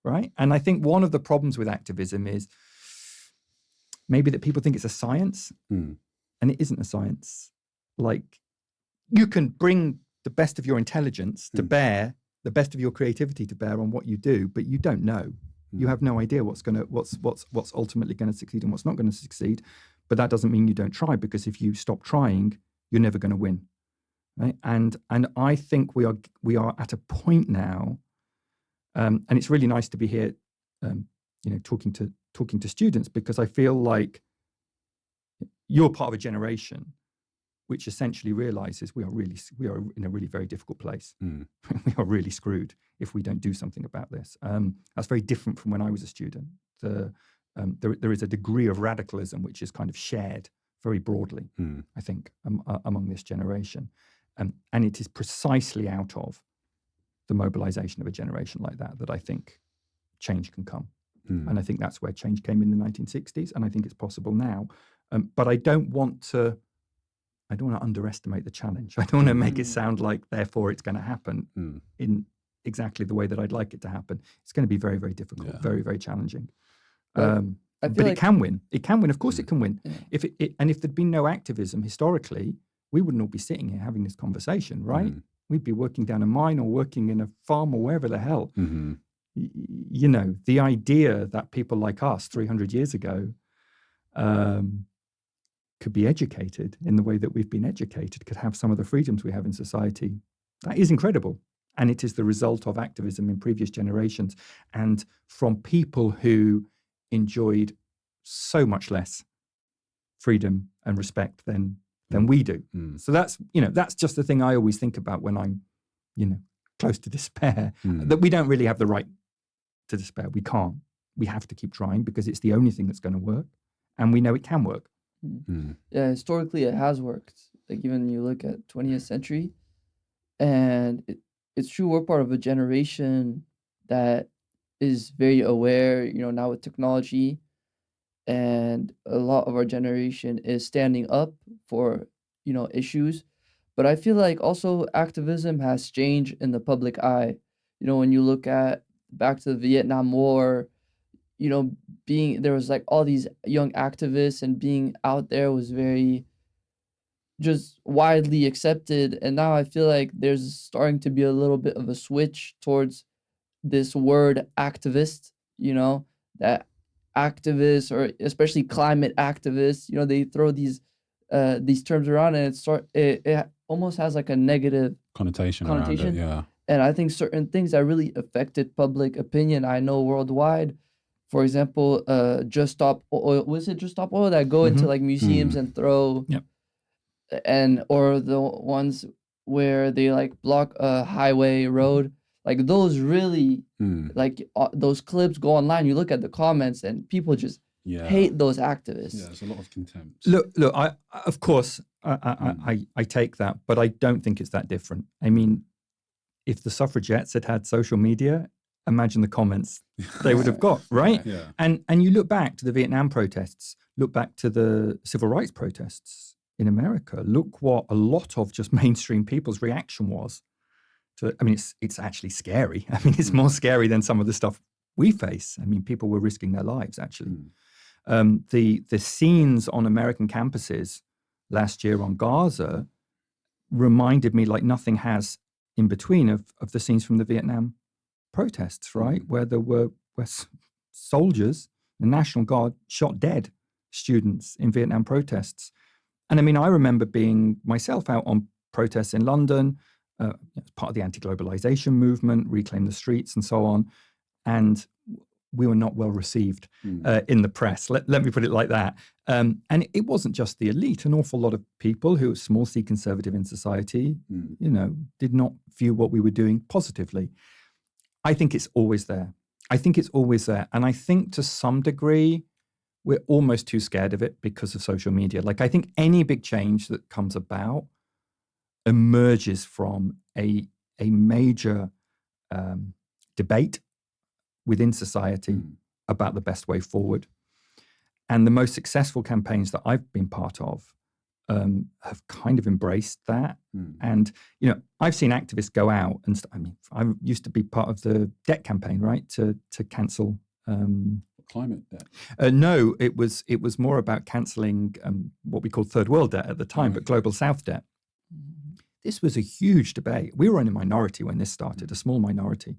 right? And I think one of the problems with activism is maybe that people think it's a science, and it isn't a science. Like, you can bring the best of your intelligence to bear, the best of your creativity to bear on what you do, but you don't know. You have no idea what's ultimately going to succeed and what's not going to succeed. But that doesn't mean you don't try, because if you stop trying, you're never going to win, right? And I think we are at a point now, and it's really nice to be here, talking to students, because I feel like you're part of a generation which essentially realizes we are in a really very difficult place. We are really screwed if we don't do something about this. That's very different from when I was a student. There is a degree of radicalism which is kind of shared very broadly, I think, among this generation. And it is precisely out of the mobilization of a generation like that I think change can come. And I think that's where change came in the 1960s, and I think it's possible now. But I don't want to underestimate the challenge. I don't want to make it sound like, therefore, it's going to happen in exactly the way that I'd like it to happen. It's going to be very, very difficult, very, very challenging. But it can win. It can win. Of course, it can win. Yeah. If there'd been no activism historically, we wouldn't all be sitting here having this conversation, right? We'd be working down a mine or working in a farm or wherever the hell. The idea that people like us 300 years ago could be educated in the way that we've been educated, could have some of the freedoms we have in society, that is incredible. And it is the result of activism in previous generations and from people who enjoyed so much less freedom and respect than we do. So that's just the thing I always think about when I'm, close to despair, that we don't really have the right to despair. We can't. We have to keep trying, because it's the only thing that's going to work. And we know it can work. Yeah, historically it has worked. Like, even you look at 20th century, and it's true, we're part of a generation that is very aware, now with technology, and a lot of our generation is standing up for, issues. But I feel like also activism has changed in the public eye. When you look at back to the Vietnam War, there was like all these young activists, and being out there was very just widely accepted. And now I feel like there's starting to be a little bit of a switch towards this word activist, that activists, or especially climate activists, they throw these terms around, and it almost has like a negative connotation around it, yeah. And I think certain things that really affected public opinion, I know worldwide, for example, Just Stop Oil, was it Just Stop Oil, that go into like museums and throw, or the ones where they like block a highway road, like those really, like those clips go online, you look at the comments and people just hate those activists. Yeah, there's a lot of contempt. Look, I of course, I take that, but I don't think it's that different. I mean, if the suffragettes had had social media, imagine the comments they would have got, right? Yeah. And you look back to the Vietnam protests, look back to the civil rights protests in America, look what a lot of just mainstream people's reaction was to. I mean, it's actually scary. I mean, it's more scary than some of the stuff we face. I mean, people were risking their lives, actually. The scenes on American campuses last year on Gaza reminded me like nothing has in between of the scenes from the Vietnam protests, right? Where there were soldiers, the National Guard shot dead students in Vietnam protests. And I mean, I remember being myself out on protests in London, as part of the anti-globalization movement, Reclaim the Streets and so on. And we were not well received in the press. Let me put it like that. And it wasn't just the elite. An awful lot of people who are small c conservative in society, did not view what we were doing positively. I think it's always there. And I think to some degree, we're almost too scared of it because of social media. Like, I think any big change that comes about emerges from a major debate within society about the best way forward. And the most successful campaigns that I've been part of have kind of embraced that. And, I've seen activists go out and, I used to be part of the debt campaign, right, to cancel. Climate debt? No, it was more about cancelling what we called third world debt at the time, but global south debt. This was a huge debate. We were in a minority when this started, a small minority.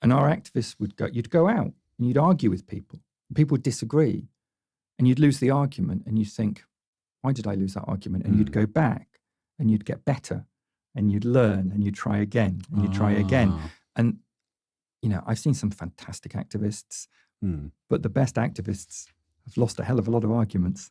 And our activists you'd go out and you'd argue with people. People would disagree and you'd lose the argument and you'd think, why did I lose that argument? And you'd go back and you'd get better and you'd learn and you'd try again and you'd try again. And, I've seen some fantastic activists, but the best activists have lost a hell of a lot of arguments.